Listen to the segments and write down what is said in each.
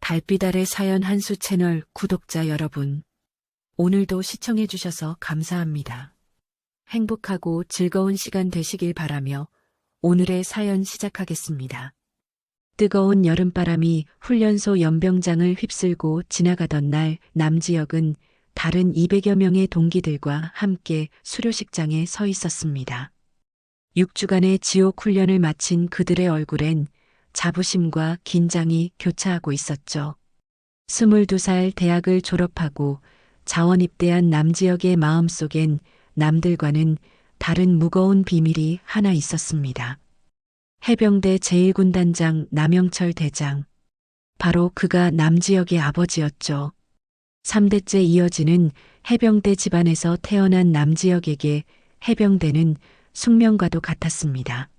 달빛 아래 사연 한수 채널 구독자 여러분, 오늘도 시청해주셔서 감사합니다. 행복하고 즐거운 시간 되시길 바라며 오늘의 사연 시작하겠습니다. 뜨거운 여름바람이 훈련소 연병장을 휩쓸고 지나가던 날 남지혁은 다른 200여 명의 동기들과 함께 수료식장에 서 있었습니다. 6주간의 지옥 훈련을 마친 그들의 얼굴엔 자부심과 긴장이 교차하고 있었죠. 22살 대학을 졸업하고 자원 입대한 남지혁의 마음속엔 남들과는 다른 무거운 비밀이 하나 있었습니다. 해병대 제1군단장 남영철 대장. 바로 그가 남지혁의 아버지였죠. 3대째 이어지는 해병대 집안에서 태어난 남지혁에게 해병대는 숙명과도 같았습니다.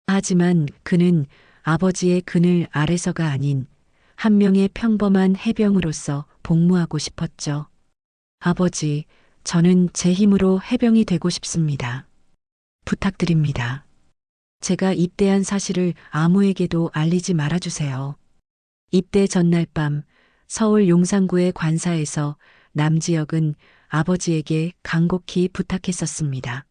하지만 그는 아버지의 그늘 아래서가 아닌 한 명의 평범한 해병으로서 복무하고 싶었죠. 아버지, 저는 제 힘으로 해병이 되고 싶습니다. 부탁드립니다. 제가 입대한 사실을 아무에게도 알리지 말아주세요. 입대 전날 밤 서울 용산구의 관사에서 남지혁은 아버지에게 간곡히 부탁했었습니다.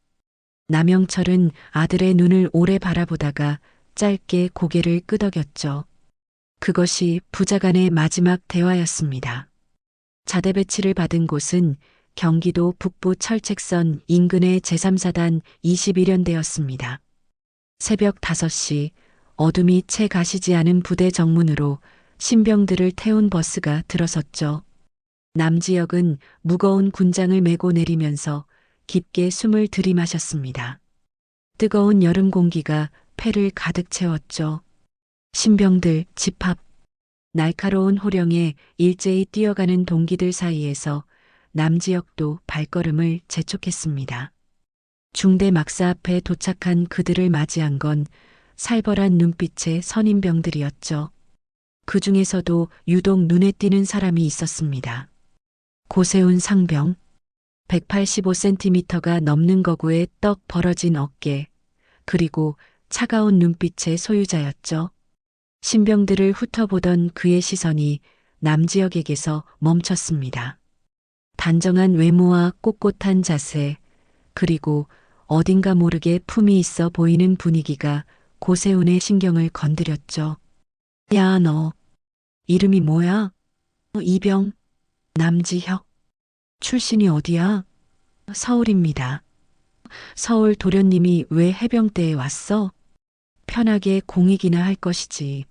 남영철은 아들의 눈을 오래 바라보다가 짧게 고개를 끄덕였죠. 그것이 부자간의 마지막 대화였습니다. 자대 배치를 받은 곳은 경기도 북부 철책선 인근의 제3사단 21연대였습니다. 새벽 5시 어둠이 채 가시지 않은 부대 정문으로 신병들을 태운 버스가 들어섰죠. 남지혁은 무거운 군장을 메고 내리면서 깊게 숨을 들이마셨습니다. 뜨거운 여름 공기가 폐를 가득 채웠죠. 신병들 집합. 날카로운 호령에 일제히 뛰어가는 동기들 사이에서 남지혁도 발걸음을 재촉했습니다. 중대 막사 앞에 도착한 그들을 맞이한 건 살벌한 눈빛의 선임병들이었죠. 그 중에서도 유독 눈에 띄는 사람이 있었습니다. 고세훈 상병. 185cm가 넘는 거구에 떡 벌어진 어깨, 그리고 차가운 눈빛의 소유자였죠. 신병들을 훑어보던 그의 시선이 남지혁에게서 멈췄습니다. 단정한 외모와 꼿꼿한 자세, 그리고 어딘가 모르게 품이 있어 보이는 분위기가 고세훈의 신경을 건드렸죠. 야, 너 이름이 뭐야? 이병, 남지혁. 출신이 어디야? 서울입니다. 서울 도련님이 왜 해병대에 왔어? 편하게 공익이나 할 것이지.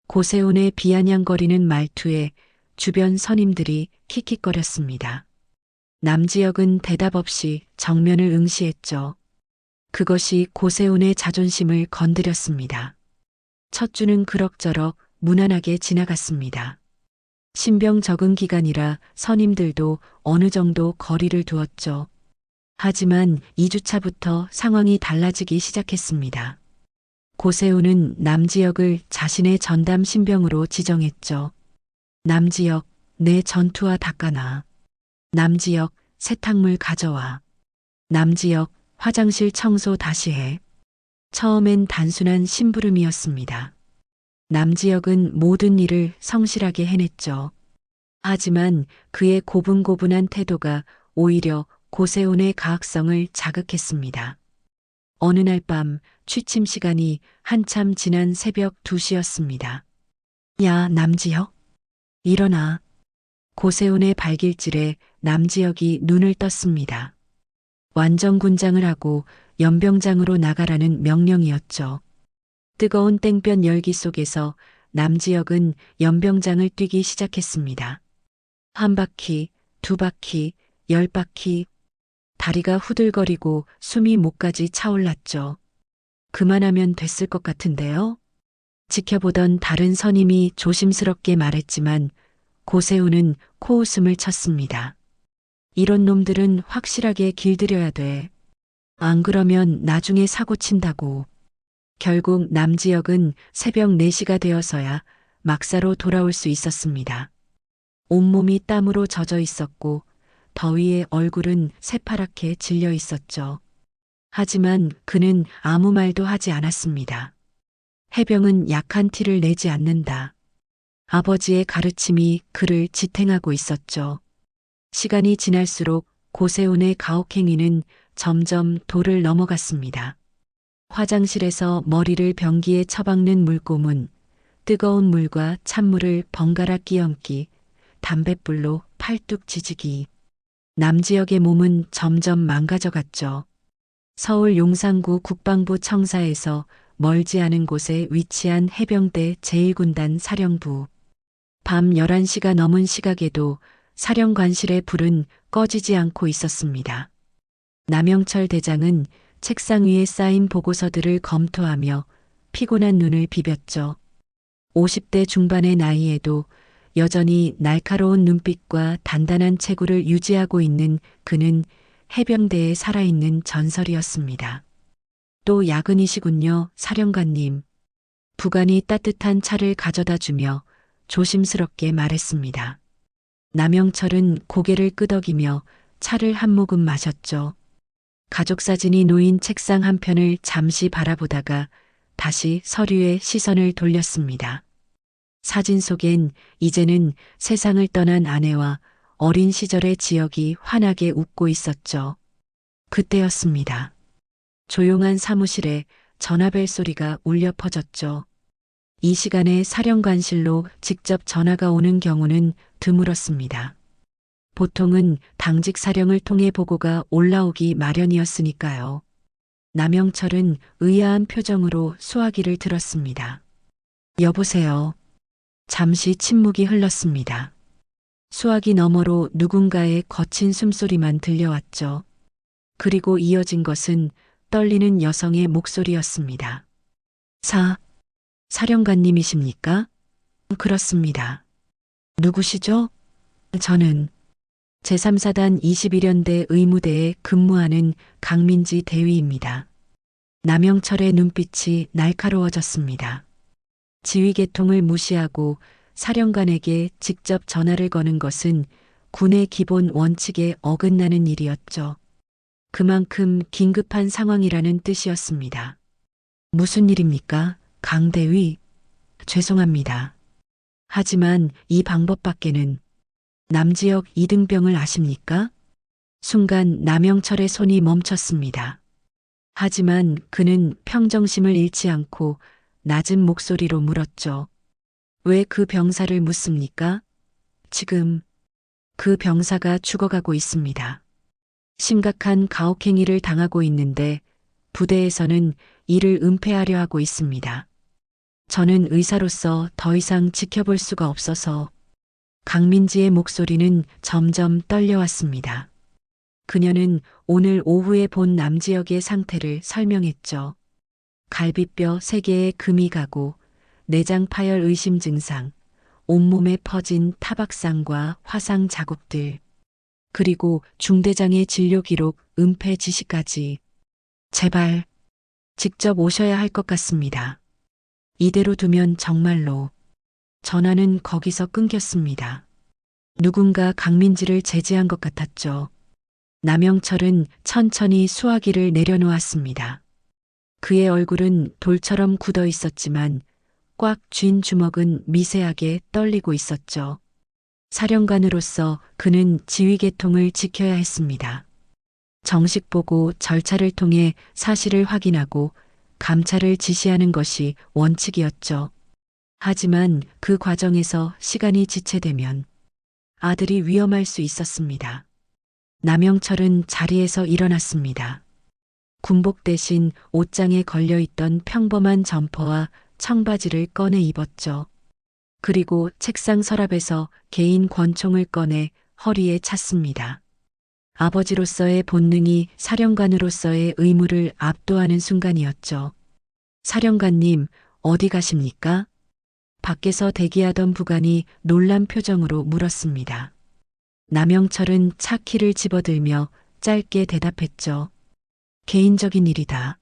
고세훈의 비아냥거리는 말투에 주변 선임들이 킥킥거렸습니다. 남지혁은 대답 없이 정면을 응시했죠. 그것이 고세훈의 자존심을 건드렸습니다. 첫 주는 그럭저럭 무난하게 지나갔습니다. 신병 적응 기간이라 선임들도 어느 정도 거리를 두었죠. 하지만 2주차부터 상황이 달라지기 시작했습니다. 고세훈은 남지혁을 자신의 전담 신병으로 지정했죠. 남지혁, 내 전투화 닦아놔. 남지혁, 세탁물 가져와. 남지혁, 화장실 청소 다시 해. 처음엔 단순한 심부름이었습니다. 남지혁은 모든 일을 성실하게 해냈죠. 하지만 그의 고분고분한 태도가 오히려 고세훈의 가학성을 자극했습니다. 어느 날 밤 취침 시간이 한참 지난 새벽 2시였습니다. 야, 남지혁. 일어나. 고세훈의 발길질에 남지혁이 눈을 떴습니다. 완전군장을 하고 연병장으로 나가라는 명령이었죠. 뜨거운 땡볕 열기 속에서 남지혁은 연병장을 뛰기 시작했습니다. 한 바퀴, 두 바퀴, 10바퀴. 다리가 후들거리고 숨이 목까지 차올랐죠. 그만하면 됐을 것 같은데요? 지켜보던 다른 선임이 조심스럽게 말했지만 고세훈은 코웃음을 쳤습니다. 이런 놈들은 확실하게 길들여야 돼. 안 그러면 나중에 사고 친다고. 결국 남지혁은 새벽 4시가 되어서야 막사로 돌아올 수 있었습니다. 온몸이 땀으로 젖어 있었고 더위에 얼굴은 새파랗게 질려 있었죠. 하지만 그는 아무 말도 하지 않았습니다. 해병은 약한 티를 내지 않는다. 아버지의 가르침이 그를 지탱하고 있었죠. 시간이 지날수록 고세훈의 가혹행위는 점점 도를 넘어갔습니다. 화장실에서 머리를 변기에 처박는 물고문, 뜨거운 물과 찬물을 번갈아 끼얹기, 담뱃불로 팔뚝 지지기. 남지혁의 몸은 점점 망가져갔죠. 서울 용산구 국방부 청사에서 멀지 않은 곳에 위치한 해병대 제1군단 사령부. 밤 11시가 넘은 시각에도 사령관실의 불은 꺼지지 않고 있었습니다. 남영철 대장은 책상 위에 쌓인 보고서들을 검토하며 피곤한 눈을 비볐죠. 50대 중반의 나이에도 여전히 날카로운 눈빛과 단단한 체구를 유지하고 있는 그는 해병대에 살아있는 전설이었습니다. 또 야근이시군요, 사령관님. 부관이 따뜻한 차를 가져다 주며 조심스럽게 말했습니다. 남영철은 고개를 끄덕이며 차를 한 모금 마셨죠. 가족 사진이 놓인 책상 한편을 잠시 바라보다가 다시 서류에 시선을 돌렸습니다. 사진 속엔 이제는 세상을 떠난 아내와 어린 시절의 지역이 환하게 웃고 있었죠. 그때였습니다. 조용한 사무실에 전화벨 소리가 울려 퍼졌죠. 이 시간에 사령관실로 직접 전화가 오는 경우는 드물었습니다. 보통은 당직 사령을 통해 보고가 올라오기 마련이었으니까요. 남영철은 의아한 표정으로 수화기를 들었습니다. 여보세요. 잠시 침묵이 흘렀습니다. 수화기 너머로 누군가의 거친 숨소리만 들려왔죠. 그리고 이어진 것은 떨리는 여성의 목소리였습니다. 사령관님이십니까? 그렇습니다. 누구시죠? 저는 제3사단 21연대 의무대에 근무하는 강민지 대위입니다. 남영철의 눈빛이 날카로워졌습니다. 지휘 계통을 무시하고 사령관에게 직접 전화를 거는 것은 군의 기본 원칙에 어긋나는 일이었죠. 그만큼 긴급한 상황이라는 뜻이었습니다. 무슨 일입니까, 강 대위? 죄송합니다. 하지만 이 방법밖에는. 남지혁 이등병을 아십니까? 순간 남영철의 손이 멈췄습니다. 하지만 그는 평정심을 잃지 않고 낮은 목소리로 물었죠. 왜 그 병사를 묻습니까? 지금 그 병사가 죽어가고 있습니다. 심각한 가혹행위를 당하고 있는데 부대에서는 이를 은폐하려 하고 있습니다. 저는 의사로서 더 이상 지켜볼 수가 없어서. 강민지의 목소리는 점점 떨려왔습니다. 그녀는 오늘 오후에 본 남지혁의 상태를 설명했죠. 갈비뼈 3개에 금이 가고 내장 파열 의심 증상, 온몸에 퍼진 타박상과 화상 자국들, 그리고 중대장의 진료 기록 은폐 지시까지. 제발 직접 오셔야 할 것 같습니다. 이대로 두면 정말로. 전화는 거기서 끊겼습니다. 누군가 강민지를 제지한 것 같았죠. 남영철은 천천히 수화기를 내려놓았습니다. 그의 얼굴은 돌처럼 굳어 있었지만 꽉 쥔 주먹은 미세하게 떨리고 있었죠. 사령관으로서 그는 지휘 계통을 지켜야 했습니다. 정식 보고 절차를 통해 사실을 확인하고 감찰을 지시하는 것이 원칙이었죠. 하지만 그 과정에서 시간이 지체되면 아들이 위험할 수 있었습니다. 남영철은 자리에서 일어났습니다. 군복 대신 옷장에 걸려있던 평범한 점퍼와 청바지를 꺼내 입었죠. 그리고 책상 서랍에서 개인 권총을 꺼내 허리에 찼습니다. 아버지로서의 본능이 사령관으로서의 의무를 압도하는 순간이었죠. 사령관님, 어디 가십니까? 밖에서 대기하던 부관이 놀란 표정으로 물었습니다. 남영철은 차 키를 집어들며 짧게 대답했죠. 개인적인 일이다.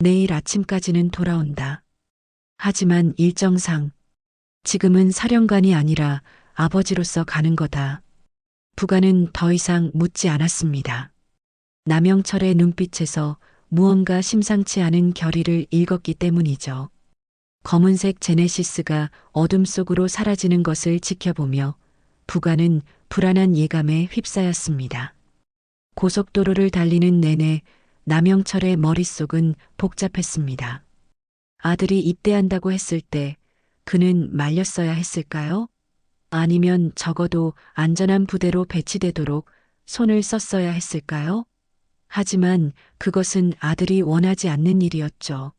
내일 아침까지는 돌아온다. 하지만 일정상 지금은 사령관이 아니라 아버지로서 가는 거다. 부관은 더 이상 묻지 않았습니다. 남영철의 눈빛에서 무언가 심상치 않은 결의를 읽었기 때문이죠. 검은색 제네시스가 어둠 속으로 사라지는 것을 지켜보며 부가는 불안한 예감에 휩싸였습니다. 고속도로를 달리는 내내 남영철의 머릿속은 복잡했습니다. 아들이 입대한다고 했을 때 그는 말렸어야 했을까요? 아니면 적어도 안전한 부대로 배치되도록 손을 썼어야 했을까요? 하지만 그것은 아들이 원하지 않는 일이었죠.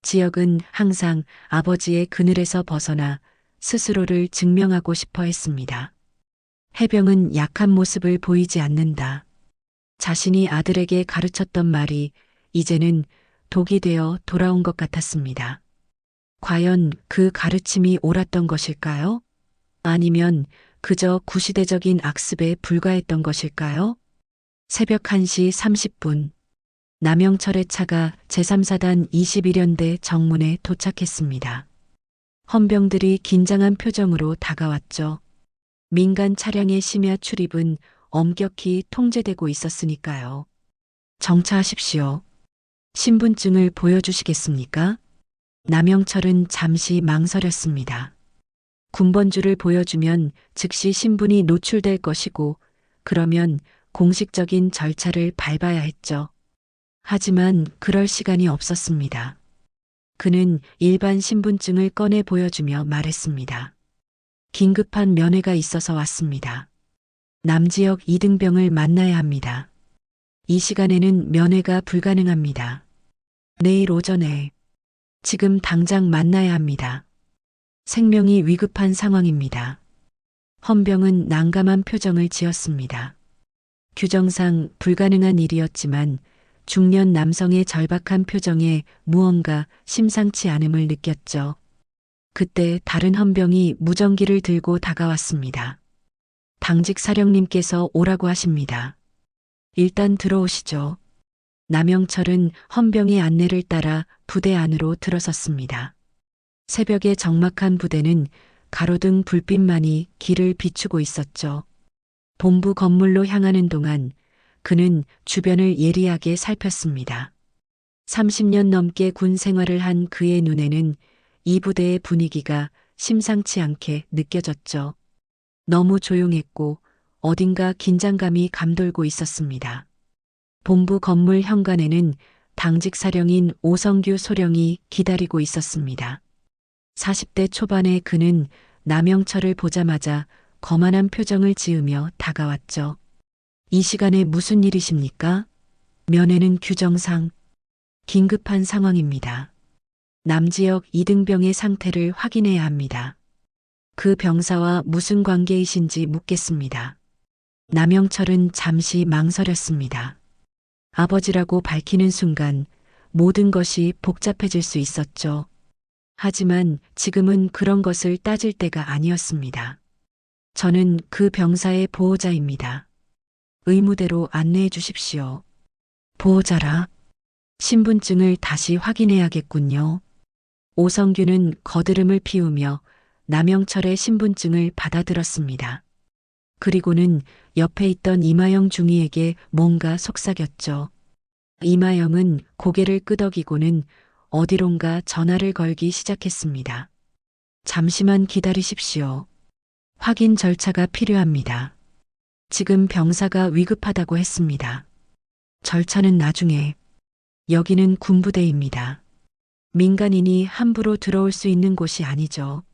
지역은 항상 아버지의 그늘에서 벗어나 스스로를 증명하고 싶어 했습니다. 해병은 약한 모습을 보이지 않는다. 자신이 아들에게 가르쳤던 말이 이제는 독이 되어 돌아온 것 같았습니다. 과연 그 가르침이 옳았던 것일까요? 아니면 그저 구시대적인 악습에 불과했던 것일까요? 새벽 1시 30분 남영철의 차가 제3사단 21연대 정문에 도착했습니다. 헌병들이 긴장한 표정으로 다가왔죠. 민간 차량의 심야 출입은 엄격히 통제되고 있었으니까요. 정차하십시오. 신분증을 보여주시겠습니까? 남영철은 잠시 망설였습니다. 군번줄을 보여주면 즉시 신분이 노출될 것이고 그러면 공식적인 절차를 밟아야 했죠. 하지만 그럴 시간이 없었습니다. 그는 일반 신분증을 꺼내 보여주며 말했습니다. 긴급한 면회가 있어서 왔습니다. 남지역 이등병을 만나야 합니다. 이 시간에는 면회가 불가능합니다. 내일 오전에 지금 당장 만나야 합니다. 생명이 위급한 상황입니다. 헌병은 난감한 표정을 지었습니다. 규정상 불가능한 일이었지만 중년 남성의 절박한 표정에 무언가 심상치 않음을 느꼈죠. 그때 다른 헌병이 무전기를 들고 다가왔습니다. 당직 사령님께서 오라고 하십니다. 일단 들어오시죠. 남영철은 헌병의 안내를 따라 부대 안으로 들어섰습니다. 새벽의 적막한 부대는 가로등 불빛만이 길을 비추고 있었죠. 본부 건물로 향하는 동안 그는 주변을 예리하게 살폈습니다. 30년 넘게 군 생활을 한 그의 눈에는 이 부대의 분위기가 심상치 않게 느껴졌죠. 너무 조용했고 어딘가 긴장감이 감돌고 있었습니다. 본부 건물 현관에는 당직 사령인 오성규 소령이 기다리고 있었습니다. 40대 초반의 그는 남영철을 보자마자 거만한 표정을 지으며 다가왔죠. 이 시간에 무슨 일이십니까? 면회는 규정상 긴급한 상황입니다. 남지역 이등병의 상태를 확인해야 합니다. 그 병사와 무슨 관계이신지 묻겠습니다. 남영철은 잠시 망설였습니다. 아버지라고 밝히는 순간 모든 것이 복잡해질 수 있었죠. 하지만 지금은 그런 것을 따질 때가 아니었습니다. 저는 그 병사의 보호자입니다. 의무대로 안내해 주십시오. 보호자라. 신분증을 다시 확인해야겠군요. 오성규는 거드름을 피우며 남영철의 신분증을 받아들었습니다. 그리고는 옆에 있던 이마영 중위에게 뭔가 속삭였죠. 이마영은 고개를 끄덕이고는 어디론가 전화를 걸기 시작했습니다. 잠시만 기다리십시오. 확인 절차가 필요합니다. 지금 병사가 위급하다고 했습니다. 절차는 나중에. 여기는 군부대입니다. 민간인이 함부로 들어올 수 있는 곳이 아니죠.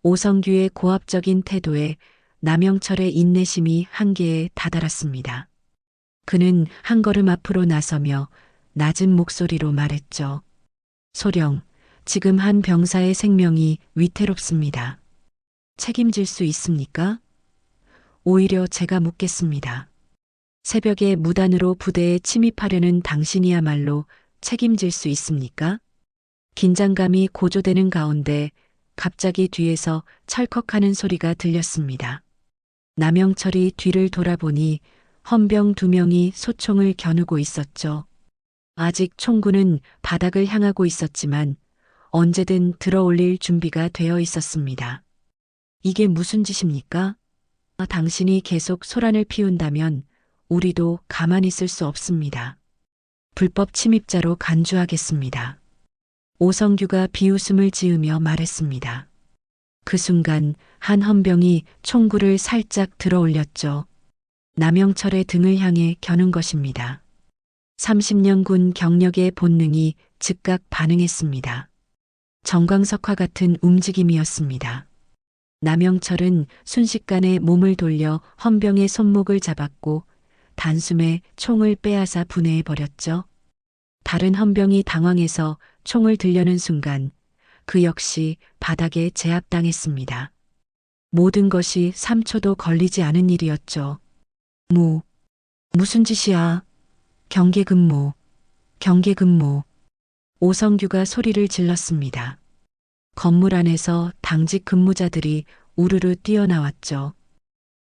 오성규의 고압적인 태도에 남영철의 인내심이 한계에 다다랐습니다. 그는 한 걸음 앞으로 나서며 낮은 목소리로 말했죠. 소령, 지금 한 병사의 생명이 위태롭습니다. 책임질 수 있습니까? 오히려 제가 묻겠습니다. 새벽에 무단으로 부대에 침입하려는 당신이야말로 책임질 수 있습니까? 긴장감이 고조되는 가운데 갑자기 뒤에서 찰컥하는 소리가 들렸습니다. 남영철이 뒤를 돌아보니 헌병 2명이 소총을 겨누고 있었죠. 아직 총구는 바닥을 향하고 있었지만 언제든 들어올릴 준비가 되어 있었습니다. 이게 무슨 짓입니까? 당신이 계속 소란을 피운다면 우리도 가만히 있을 수 없습니다. 불법 침입자로 간주하겠습니다. 오성규가 비웃음을 지으며 말했습니다. 그 순간 한 헌병이 총구를 살짝 들어 올렸죠. 남영철의 등을 향해 겨눈 것입니다. 30년 군 경력의 본능이 즉각 반응했습니다. 정광석화 같은 움직임이었습니다. 남영철은 순식간에 몸을 돌려 헌병의 손목을 잡았고 단숨에 총을 빼앗아 분해해 버렸죠. 다른 헌병이 당황해서 총을 들려는 순간 그 역시 바닥에 제압당했습니다. 모든 것이 3초도 걸리지 않은 일이었죠. 무슨 짓이야? 경계근무, 경계근무. 오성규가 소리를 질렀습니다. 건물 안에서 당직 근무자들이 우르르 뛰어나왔죠.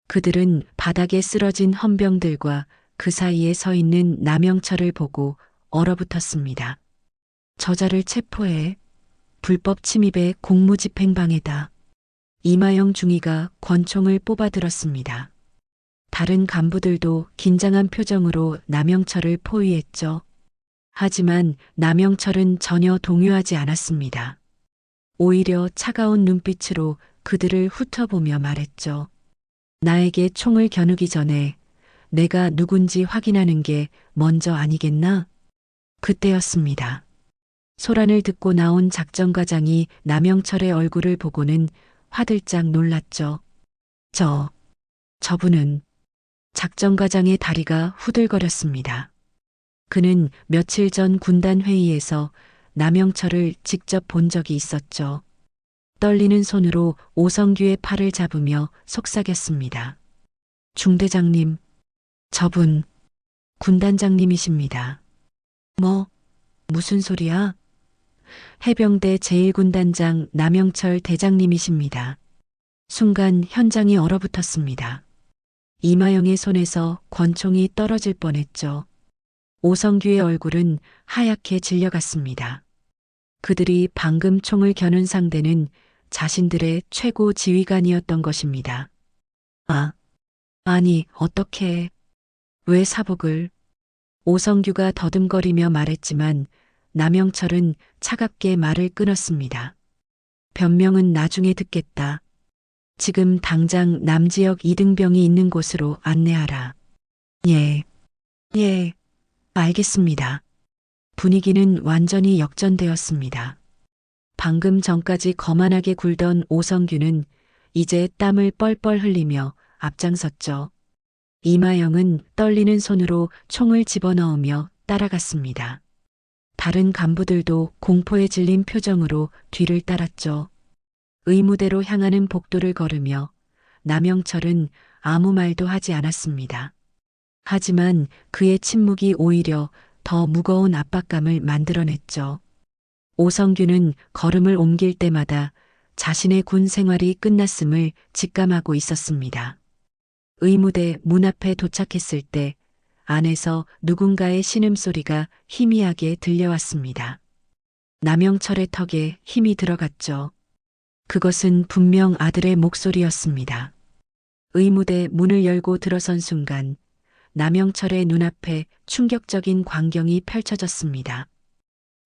그들은 바닥에 쓰러진 헌병들과 그 사이에 서 있는 남영철을 보고 얼어붙었습니다. 저자를 체포해. 불법 침입에 공무집행방해다. 이마영 중위가 권총을 뽑아들었습니다. 다른 간부들도 긴장한 표정으로 남영철을 포위했죠. 하지만 남영철은 전혀 동요하지 않았습니다. 오히려 차가운 눈빛으로 그들을 훑어보며 말했죠. 나에게 총을 겨누기 전에 내가 누군지 확인하는 게 먼저 아니겠나? 그때였습니다. 소란을 듣고 나온 작전과장이 남영철의 얼굴을 보고는 화들짝 놀랐죠. 저분은 작전과장의 다리가 후들거렸습니다. 그는 며칠 전 군단 회의에서 남영철을 직접 본 적이 있었죠. 떨리는 손으로 오성규의 팔을 잡으며 속삭였습니다. 중대장님, 저분 군단장님이십니다. 무슨 소리야? 해병대 제1군단장 남영철 대장님이십니다. 순간 현장이 얼어붙었습니다. 이마영의 손에서 권총이 떨어질 뻔했죠. 오성규의 얼굴은 하얗게 질려갔습니다. 그들이 방금 총을 겨눈 상대는 자신들의 최고 지휘관이었던 것입니다. 아니, 어떻게, 왜 사복을? 오성규가 더듬거리며 말했지만 남영철은 차갑게 말을 끊었습니다. 변명은 나중에 듣겠다. 지금 당장 남지역 이등병이 있는 곳으로 안내하라. 예, 알겠습니다. 분위기는 완전히 역전되었습니다. 방금 전까지 거만하게 굴던 오성규는 이제 땀을 뻘뻘 흘리며 앞장섰죠. 이마영은 떨리는 손으로 총을 집어넣으며 따라갔습니다. 다른 간부들도 공포에 질린 표정으로 뒤를 따랐죠. 의무대로 향하는 복도를 걸으며 남영철은 아무 말도 하지 않았습니다. 하지만 그의 침묵이 오히려 더 무거운 압박감을 만들어냈죠. 오성규는 걸음을 옮길 때마다 자신의 군 생활이 끝났음을 직감하고 있었습니다. 의무대 문 앞에 도착했을 때 안에서 누군가의 신음소리가 희미하게 들려왔습니다. 남영철의 턱에 힘이 들어갔죠. 그것은 분명 아들의 목소리였습니다. 의무대 문을 열고 들어선 순간 남영철의 눈앞에 충격적인 광경이 펼쳐졌습니다.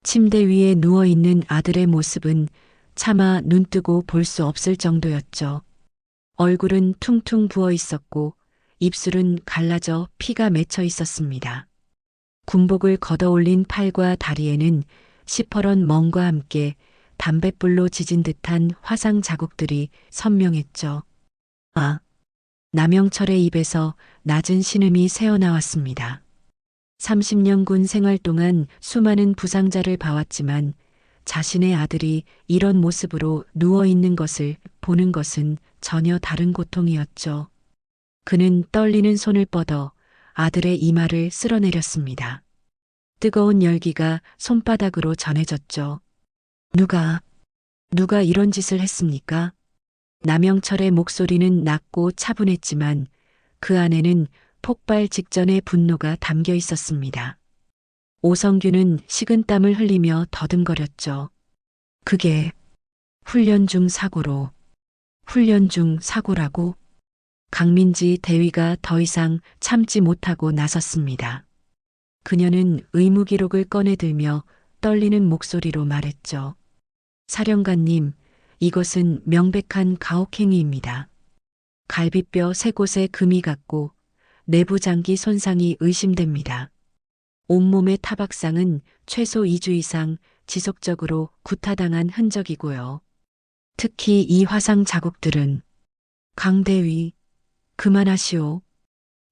침대 위에 누워있는 아들의 모습은 차마 눈뜨고 볼 수 없을 정도였죠. 얼굴은 퉁퉁 부어 있었고 입술은 갈라져 피가 맺혀 있었습니다. 군복을 걷어올린 팔과 다리에는 시퍼런 멍과 함께 담뱃불로 지진 듯한 화상 자국들이 선명했죠. 남영철의 입에서 낮은 신음이 새어나왔습니다. 30년 군 생활 동안 수많은 부상자를 봐왔지만 자신의 아들이 이런 모습으로 누워있는 것을 보는 것은 전혀 다른 고통이었죠. 그는 떨리는 손을 뻗어 아들의 이마를 쓸어내렸습니다. 뜨거운 열기가 손바닥으로 전해졌죠. 누가 이런 짓을 했습니까? 남영철의 목소리는 낮고 차분했지만 그 안에는 폭발 직전의 분노가 담겨 있었습니다. 오성규는 식은땀을 흘리며 더듬거렸죠. 그게 훈련 중 사고라고? 강민지 대위가 더 이상 참지 못하고 나섰습니다. 그녀는 의무 기록을 꺼내들며 떨리는 목소리로 말했죠. 사령관님, 이것은 명백한 가혹행위입니다. 갈비뼈 3곳에 금이 갔고 내부 장기 손상이 의심됩니다. 온몸의 타박상은 최소 2주 이상 지속적으로 구타당한 흔적이고요. 특히 이 화상 자국들은 강대위, 그만하시오.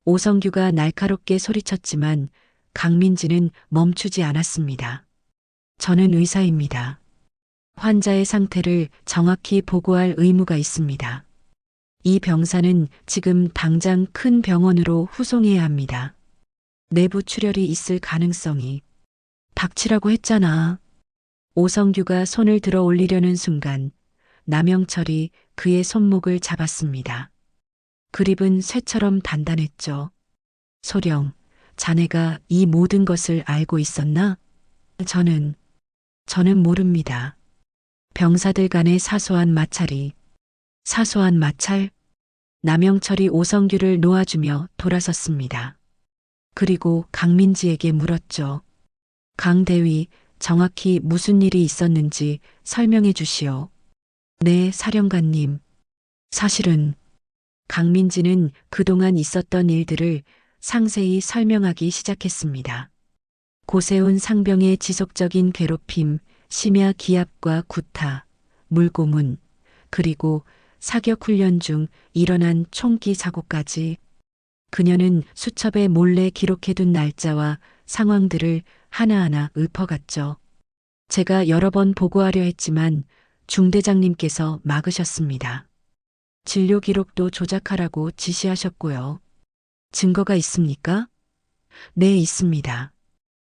오성규가 날카롭게 소리쳤지만 강민지는 멈추지 않았습니다. 저는 의사입니다. 환자의 상태를 정확히 보고할 의무가 있습니다. 이 병사는 지금 당장 큰 병원으로 후송해야 합니다. 내부 출혈이 있을 가능성이. 닥치라고 했잖아. 오성규가 손을 들어 올리려는 순간 남영철이 그의 손목을 잡았습니다. 그립은 쇠처럼 단단했죠. 소령, 자네가 이 모든 것을 알고 있었나? 저는 모릅니다. 병사들 간의 사소한 마찰이. 사소한 마찰? 남영철이 오성규를 놓아주며 돌아섰습니다. 그리고 강민지에게 물었죠. 강대위, 정확히 무슨 일이 있었는지 설명해 주시오. 네, 사령관님. 사실은 강민지는 그동안 있었던 일들을 상세히 설명하기 시작했습니다. 고세훈 상병의 지속적인 괴롭힘, 심야 기압과 구타, 물고문, 그리고 사격 훈련 중 일어난 총기 사고까지. 그녀는 수첩에 몰래 기록해둔 날짜와 상황들을 하나하나 읊어갔죠. 제가 여러 번 보고하려 했지만 중대장님께서 막으셨습니다. 진료 기록도 조작하라고 지시하셨고요. 증거가 있습니까? 네, 있습니다.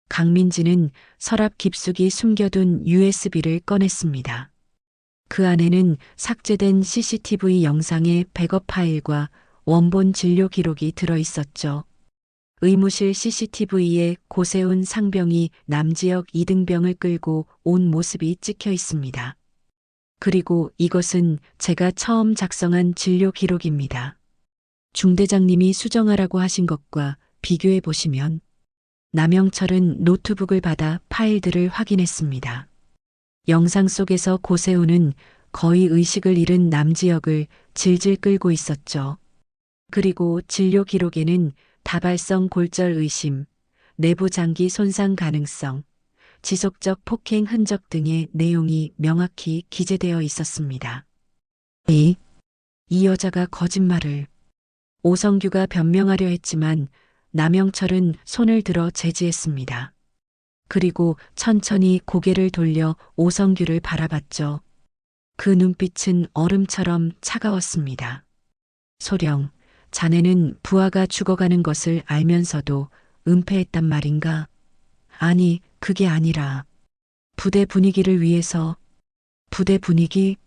강민지는 서랍 깊숙이 숨겨둔 USB를 꺼냈습니다. 그 안에는 삭제된 CCTV 영상의 백업 파일과 원본 진료 기록이 들어 있었죠. 의무실 CCTV에 고세훈 상병이 남지역 이등병을 끌고 온 모습이 찍혀 있습니다. 그리고 이것은 제가 처음 작성한 진료 기록입니다. 중대장님이 수정하라고 하신 것과 비교해 보시면. 남영철은 노트북을 받아 파일들을 확인했습니다. 영상 속에서 고세훈은 거의 의식을 잃은 남지역을 질질 끌고 있었죠. 그리고 진료 기록에는 다발성 골절 의심, 내부 장기 손상 가능성, 지속적 폭행 흔적 등의 내용이 명확히 기재되어 있었습니다. 이 여자가 거짓말을. 오성규가 변명하려 했지만 남영철은 손을 들어 제지했습니다. 그리고 천천히 고개를 돌려 오성규를 바라봤죠. 그 눈빛은 얼음처럼 차가웠습니다. 소령, 자네는 부하가 죽어가는 것을 알면서도 은폐했단 말인가? 아니, 그게 아니라 부대 분위기를 위해서. 부대 분위기?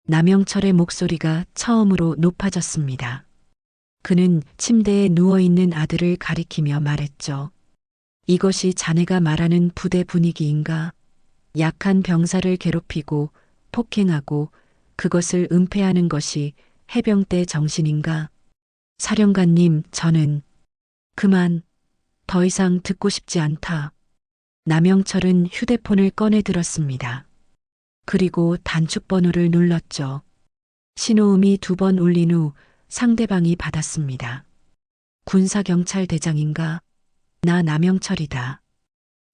남영철의 목소리가 처음으로 높아졌습니다. 그는 침대에 누워있는 아들을 가리키며 말했죠. 이것이 자네가 말하는 부대 분위기인가? 약한 병사를 괴롭히고 폭행하고 그것을 은폐하는 것이 해병대 정신인가? 사령관님, 저는 그만, 더 이상 듣고 싶지 않다. 남영철은 휴대폰을 꺼내 들었습니다. 그리고 단축 번호를 눌렀죠. 신호음이 2번 울린 후 상대방이 받았습니다. 군사경찰대장인가? 나 남영철이다.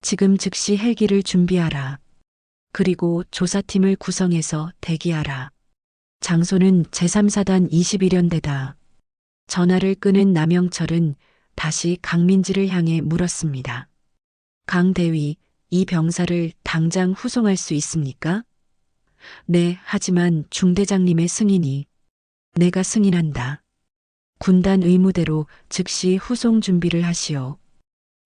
지금 즉시 헬기를 준비하라. 그리고 조사팀을 구성해서 대기하라. 장소는 제3사단 21연대다. 전화를 끊은 남영철은 다시 강민지를 향해 물었습니다. 강 대위, 이 병사를 당장 후송할 수 있습니까? 네, 하지만 중대장님의 승인이. 내가 승인한다. 군단 의무대로 즉시 후송 준비를 하시오.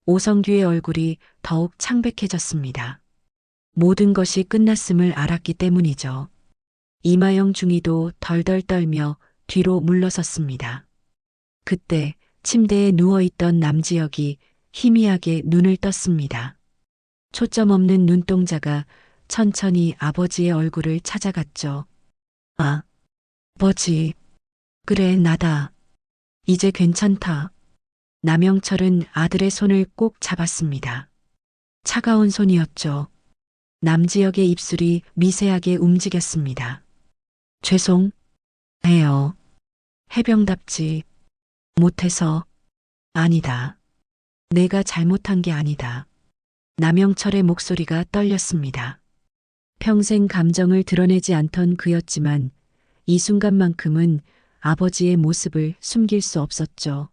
오성규의 얼굴이 더욱 창백해졌습니다. 모든 것이 끝났음을 알았기 때문이죠. 이마영 중위도 덜덜 떨며 뒤로 물러섰습니다. 그때 침대에 누워있던 남지혁이 희미하게 눈을 떴습니다. 초점 없는 눈동자가 천천히 아버지의 얼굴을 찾아갔죠. 아, 아버지. 그래, 나다. 이제 괜찮다. 남영철은 아들의 손을 꼭 잡았습니다. 차가운 손이었죠. 남지혁의 입술이 미세하게 움직였습니다. 죄송해요. 해병답지 못해서. 아니다. 내가 잘못한 게 아니다. 남영철의 목소리가 떨렸습니다. 평생 감정을 드러내지 않던 그였지만 이 순간만큼은 아버지의 모습을 숨길 수 없었죠.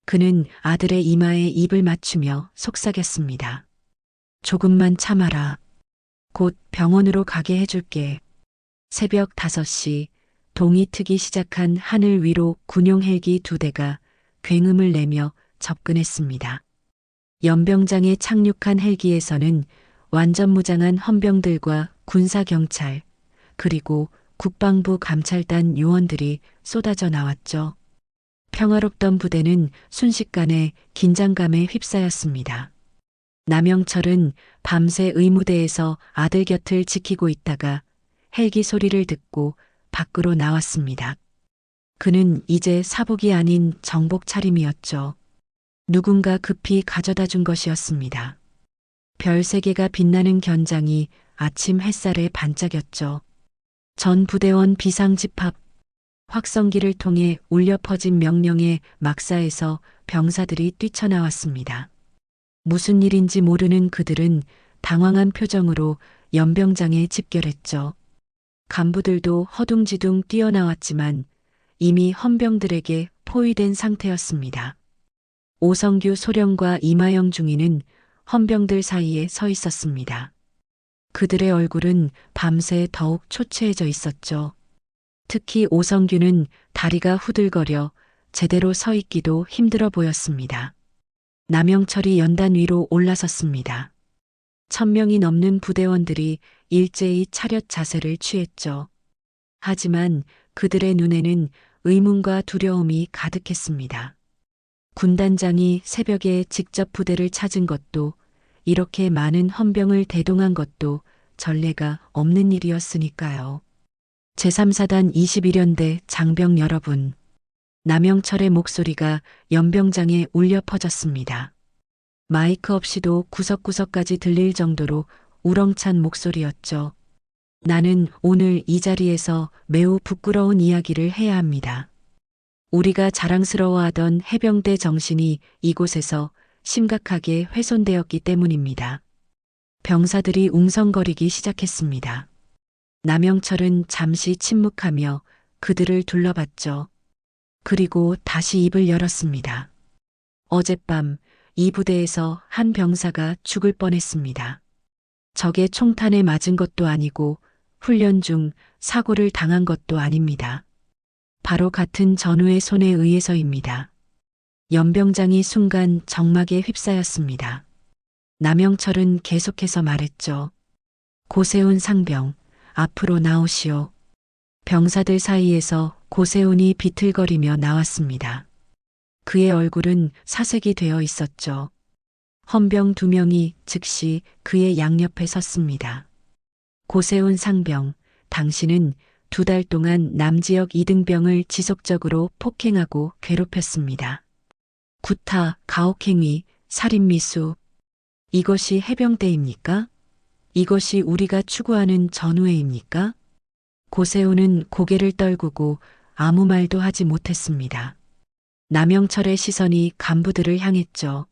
그는 아들의 이마에 입을 맞추며 속삭였습니다. 조금만 참아라. 곧 병원으로 가게 해줄게. 새벽 5시 동이 트기 시작한 하늘 위로 군용 헬기 2대가 굉음을 내며 접근했습니다. 연병장에 착륙한 헬기에서는 완전 무장한 헌병들과 군사경찰, 그리고 국방부 감찰단 요원들이 쏟아져 나왔죠. 평화롭던 부대는 순식간에 긴장감에 휩싸였습니다. 남영철은 밤새 의무대에서 아들 곁을 지키고 있다가 헬기 소리를 듣고 밖으로 나왔습니다. 그는 이제 사복이 아닌 정복 차림이었죠. 누군가 급히 가져다 준 것이었습니다. 별 3개가 빛나는 견장이 아침 햇살에 반짝였죠. 전 부대원 비상집합. 확성기를 통해 울려 퍼진 명령의 막사에서 병사들이 뛰쳐나왔습니다. 무슨 일인지 모르는 그들은 당황한 표정으로 연병장에 집결했죠. 간부들도 허둥지둥 뛰어나왔지만 이미 헌병들에게 포위된 상태였습니다. 오성규 소령과 이마영 중위는 헌병들 사이에 서 있었습니다. 그들의 얼굴은 밤새 더욱 초췌해져 있었죠. 특히 오성규는 다리가 후들거려 제대로 서 있기도 힘들어 보였습니다. 남영철이 연단 위로 올라섰습니다. 1000명이 넘는 부대원들이 일제히 차렷 자세를 취했죠. 하지만 그들의 눈에는 의문과 두려움이 가득했습니다. 군단장이 새벽에 직접 부대를 찾은 것도, 이렇게 많은 헌병을 대동한 것도 전례가 없는 일이었으니까요. 제3사단 21연대 장병 여러분. 남영철의 목소리가 연병장에 울려 퍼졌습니다. 마이크 없이도 구석구석까지 들릴 정도로 우렁찬 목소리였죠. 나는 오늘 이 자리에서 매우 부끄러운 이야기를 해야 합니다. 우리가 자랑스러워하던 해병대 정신이 이곳에서 심각하게 훼손되었기 때문입니다. 병사들이 웅성거리기 시작했습니다. 남영철은 잠시 침묵하며 그들을 둘러봤죠. 그리고 다시 입을 열었습니다. 어젯밤 이 부대에서 한 병사가 죽을 뻔했습니다. 적의 총탄에 맞은 것도 아니고 훈련 중 사고를 당한 것도 아닙니다. 바로 같은 전우의 손에 의해서입니다. 연병장이 순간 적막에 휩싸였습니다. 남영철은 계속해서 말했죠. 고세훈 상병, 앞으로 나오시오. 병사들 사이에서 고세훈이 비틀거리며 나왔습니다. 그의 얼굴은 사색이 되어 있었죠. 헌병 2명이 즉시 그의 양옆에 섰습니다. 고세훈 상병, 당신은 2달 동안 남지역 이등병을 지속적으로 폭행하고 괴롭혔습니다. 구타, 가혹행위, 살인미수. 이것이 해병대입니까? 이것이 우리가 추구하는 전우회입니까? 고세훈은 고개를 떨구고 아무 말도 하지 못했습니다. 남영철의 시선이 간부들을 향했죠.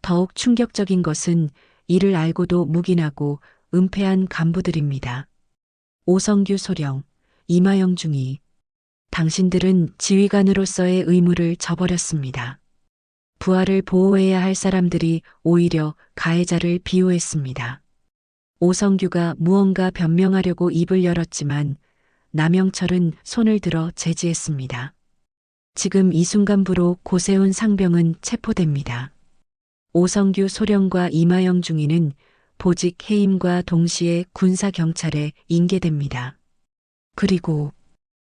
더욱 충격적인 것은 이를 알고도 묵인하고 은폐한 간부들입니다. 오성규 소령, 이마영 중위. 당신들은 지휘관으로서의 의무를 저버렸습니다. 부하를 보호해야 할 사람들이 오히려 가해자를 비호했습니다. 오성규가 무언가 변명하려고 입을 열었지만 남영철은 손을 들어 제지했습니다. 지금 이 순간부로 고세훈 상병은 체포됩니다. 오성규 소령과 이마영 중위는 보직 해임과 동시에 군사경찰에 인계됩니다. 그리고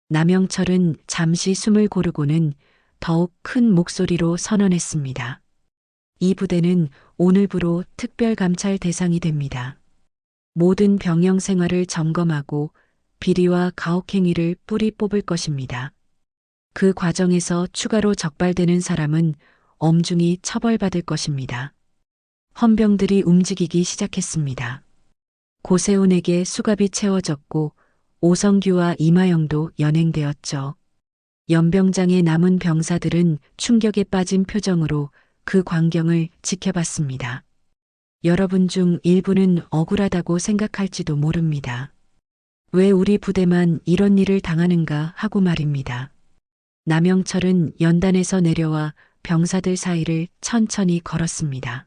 남영철은 잠시 숨을 고르고는 더욱 큰 목소리로 선언했습니다. 이 부대는 오늘부로 특별감찰 대상이 됩니다. 모든 병영 생활을 점검하고 비리와 가혹행위를 뿌리 뽑을 것입니다. 그 과정에서 추가로 적발되는 사람은 엄중히 처벌받을 것입니다. 헌병들이 움직이기 시작했습니다. 고세훈에게 수갑이 채워졌고 오성규와 이마영도 연행되었죠. 연병장에 남은 병사들은 충격에 빠진 표정으로 그 광경을 지켜봤습니다. 여러분 중 일부는 억울하다고 생각할지도 모릅니다. 왜 우리 부대만 이런 일을 당하는가 하고 말입니다. 남영철은 연단에서 내려와 병사들 사이를 천천히 걸었습니다.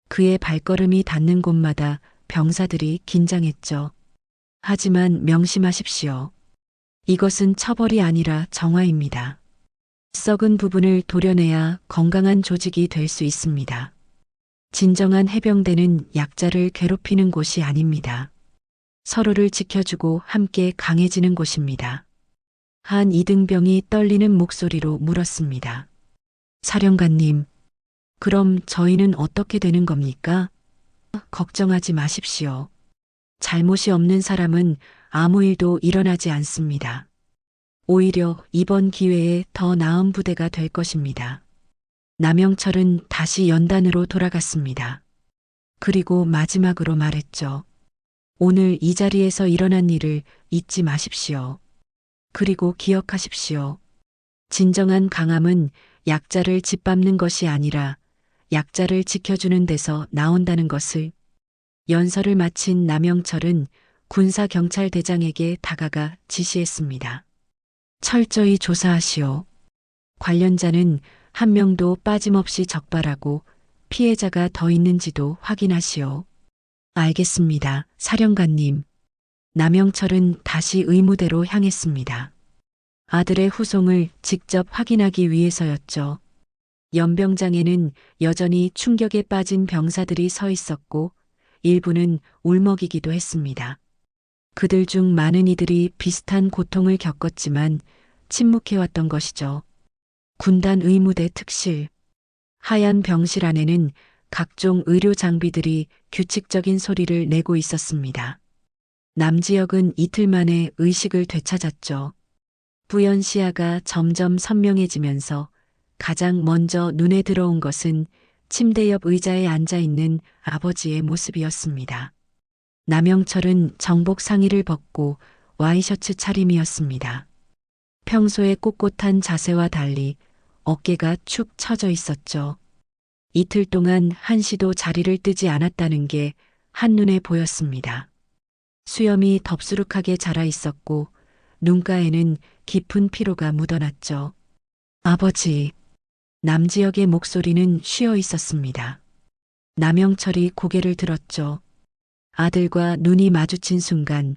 그의 발걸음이 닿는 곳마다 병사들이 긴장했죠. 하지만 명심하십시오. 이것은 처벌이 아니라 정화입니다. 썩은 부분을 도려내야 건강한 조직이 될 수 있습니다. 진정한 해병대는 약자를 괴롭히는 곳이 아닙니다. 서로를 지켜주고 함께 강해지는 곳입니다. 한 이등병이 떨리는 목소리로 물었습니다. 사령관님, 그럼 저희는 어떻게 되는 겁니까? 걱정하지 마십시오. 잘못이 없는 사람은 아무 일도 일어나지 않습니다. 오히려 이번 기회에 더 나은 부대가 될 것입니다. 남영철은 다시 연단으로 돌아갔습니다. 그리고 마지막으로 말했죠. 오늘 이 자리에서 일어난 일을 잊지 마십시오. 그리고 기억하십시오. 진정한 강함은 약자를 짓밟는 것이 아니라 약자를 지켜주는 데서 나온다는 것을. 연설을 마친 남영철은 군사경찰대장에게 다가가 지시했습니다. 철저히 조사하시오. 관련자는 한 명도 빠짐없이 적발하고 피해자가 더 있는지도 확인하시오. 알겠습니다, 사령관님. 남영철은 다시 의무대로 향했습니다. 아들의 후송을 직접 확인하기 위해서였죠. 연병장에는 여전히 충격에 빠진 병사들이 서 있었고 일부는 울먹이기도 했습니다. 그들 중 많은 이들이 비슷한 고통을 겪었지만 침묵해왔던 것이죠. 군단 의무대 특실. 하얀 병실 안에는 각종 의료 장비들이 규칙적인 소리를 내고 있었습니다. 남지혁은 이틀 만에 의식을 되찾았죠. 부연 시야가 점점 선명해지면서 가장 먼저 눈에 들어온 것은 침대 옆 의자에 앉아 있는 아버지의 모습이었습니다. 남영철은 정복 상의를 벗고 와이셔츠 차림이었습니다. 평소의 꼿꼿한 자세와 달리 어깨가 축 처져 있었죠. 이틀 동안 한시도 자리를 뜨지 않았다는 게 한눈에 보였습니다. 수염이 덥수룩하게 자라 있었고 눈가에는 깊은 피로가 묻어났죠. 아버지. 남지혁의 목소리는 쉬어 있었습니다. 남영철이 고개를 들었죠. 아들과 눈이 마주친 순간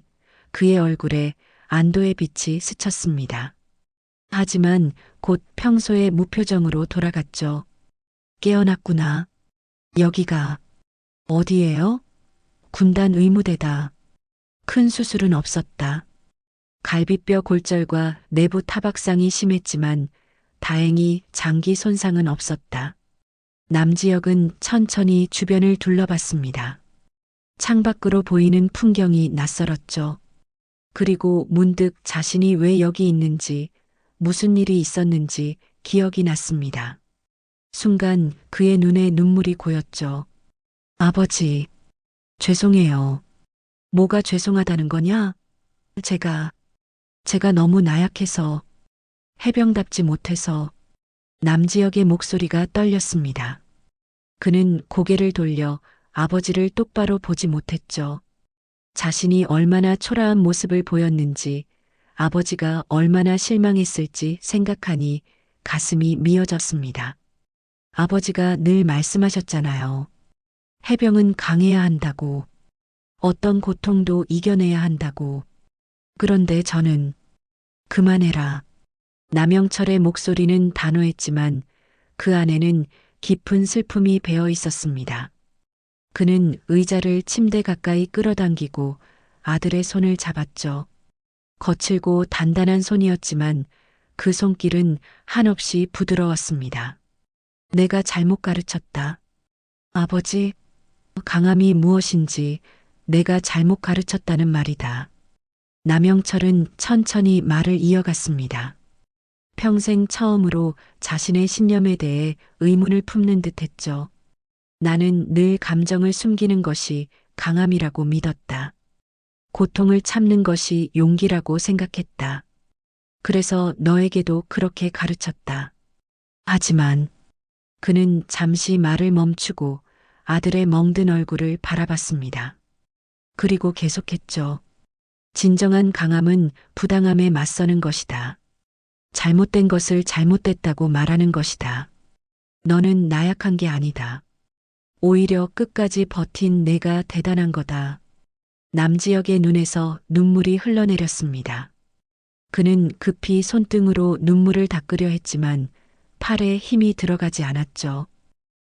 그의 얼굴에 안도의 빛이 스쳤습니다. 하지만 곧 평소의 무표정으로 돌아갔죠. 깨어났구나. 여기가 어디예요? 군단 의무대다. 큰 수술은 없었다. 갈비뼈 골절과 내부 타박상이 심했지만 다행히 장기 손상은 없었다. 남지혁은 천천히 주변을 둘러봤습니다. 창밖으로 보이는 풍경이 낯설었죠. 그리고 문득 자신이 왜 여기 있는지, 무슨 일이 있었는지 기억이 났습니다. 순간 그의 눈에 눈물이 고였죠. 아버지, 죄송해요. 뭐가 죄송하다는 거냐? 제가 너무 나약해서, 해병답지 못해서. 남지혁의 목소리가 떨렸습니다. 그는 고개를 돌려 아버지를 똑바로 보지 못했죠. 자신이 얼마나 초라한 모습을 보였는지, 아버지가 얼마나 실망했을지 생각하니 가슴이 미어졌습니다. 아버지가 늘 말씀하셨잖아요. 해병은 강해야 한다고. 어떤 고통도 이겨내야 한다고. 그런데 저는 그만해라. 남영철의 목소리는 단호했지만 그 안에는 깊은 슬픔이 배어 있었습니다. 그는 의자를 침대 가까이 끌어당기고 아들의 손을 잡았죠. 거칠고 단단한 손이었지만 그 손길은 한없이 부드러웠습니다. 내가 잘못 가르쳤다. 아버지, 강함이 무엇인지 내가 잘못 가르쳤다는 말이다. 남영철은 천천히 말을 이어갔습니다. 평생 처음으로 자신의 신념에 대해 의문을 품는 듯 했죠. 나는 늘 감정을 숨기는 것이 강함이라고 믿었다. 고통을 참는 것이 용기라고 생각했다. 그래서 너에게도 그렇게 가르쳤다. 하지만 그는 잠시 말을 멈추고 아들의 멍든 얼굴을 바라봤습니다. 그리고 계속했죠. 진정한 강함은 부당함에 맞서는 것이다. 잘못된 것을 잘못됐다고 말하는 것이다. 너는 나약한 게 아니다. 오히려 끝까지 버틴 내가 대단한 거다. 남지혁의 눈에서 눈물이 흘러내렸습니다. 그는 급히 손등으로 눈물을 닦으려 했지만 팔에 힘이 들어가지 않았죠.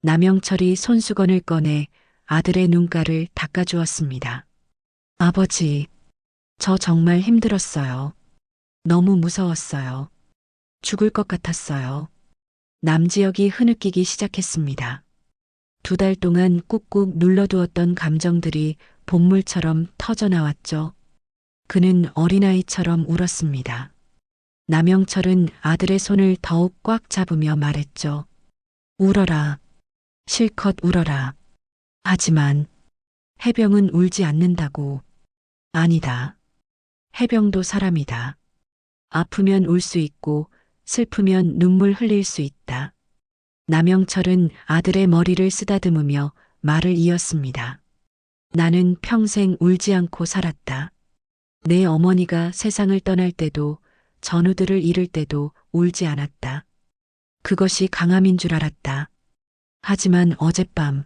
남영철이 손수건을 꺼내 아들의 눈가를 닦아주었습니다. 아버지, 저 정말 힘들었어요. 너무 무서웠어요. 죽을 것 같았어요. 남지혁이 흐느끼기 시작했습니다. 2달 동안 꾹꾹 눌러두었던 감정들이 본물처럼 터져나왔죠. 그는 어린아이처럼 울었습니다. 남영철은 아들의 손을 더욱 꽉 잡으며 말했죠. 울어라. 실컷 울어라. 하지만 해병은 울지 않는다고. 아니다. 해병도 사람이다. 아프면 울 수 있고 슬프면 눈물 흘릴 수 있다. 남영철은 아들의 머리를 쓰다듬으며 말을 이었습니다. 나는 평생 울지 않고 살았다. 내 어머니가 세상을 떠날 때도 전우들을 잃을 때도 울지 않았다. 그것이 강함인 줄 알았다. 하지만 어젯밤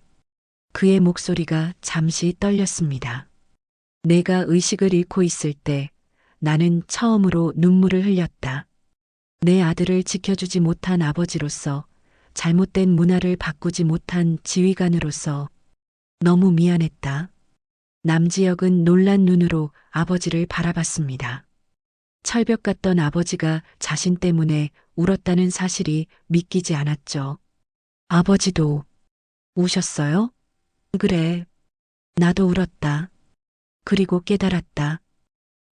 그의 목소리가 잠시 떨렸습니다. 내가 의식을 잃고 있을 때 나는 처음으로 눈물을 흘렸다. 내 아들을 지켜주지 못한 아버지로서, 잘못된 문화를 바꾸지 못한 지휘관으로서 너무 미안했다. 남지혁은 놀란 눈으로 아버지를 바라봤습니다. 철벽 같던 아버지가 자신 때문에 울었다는 사실이 믿기지 않았죠. 아버지도 우셨어요? 그래. 나도 울었다. 그리고 깨달았다.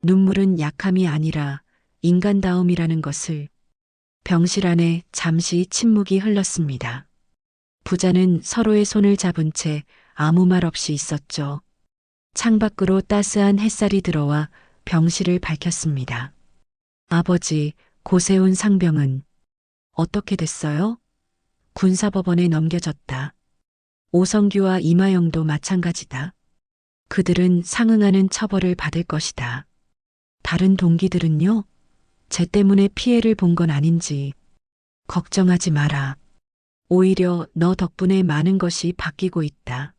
눈물은 약함이 아니라 인간다움이라는 것을. 병실 안에 잠시 침묵이 흘렀습니다. 부자는 서로의 손을 잡은 채 아무 말 없이 있었죠. 창밖으로 따스한 햇살이 들어와 병실을 밝혔습니다. 아버지, 고세훈 상병은 어떻게 됐어요? 군사법원에 넘겨졌다. 오성규와 이마영도 마찬가지다. 그들은 상응하는 처벌을 받을 것이다. 다른 동기들은요? 쟤 때문에 피해를 본 건 아닌지. 걱정하지 마라. 오히려 너 덕분에 많은 것이 바뀌고 있다.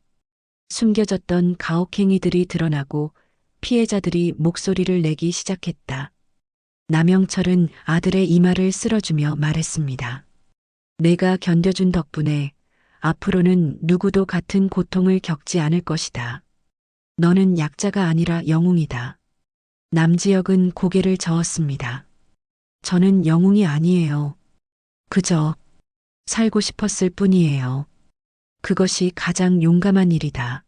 숨겨졌던 가혹행위들이 드러나고 피해자들이 목소리를 내기 시작했다. 남영철은 아들의 이마를 쓸어주며 말했습니다. 내가 견뎌준 덕분에 앞으로는 누구도 같은 고통을 겪지 않을 것이다. 너는 약자가 아니라 영웅이다. 남지혁은 고개를 저었습니다. 저는 영웅이 아니에요. 그저 살고 싶었을 뿐이에요. 그것이 가장 용감한 일이다.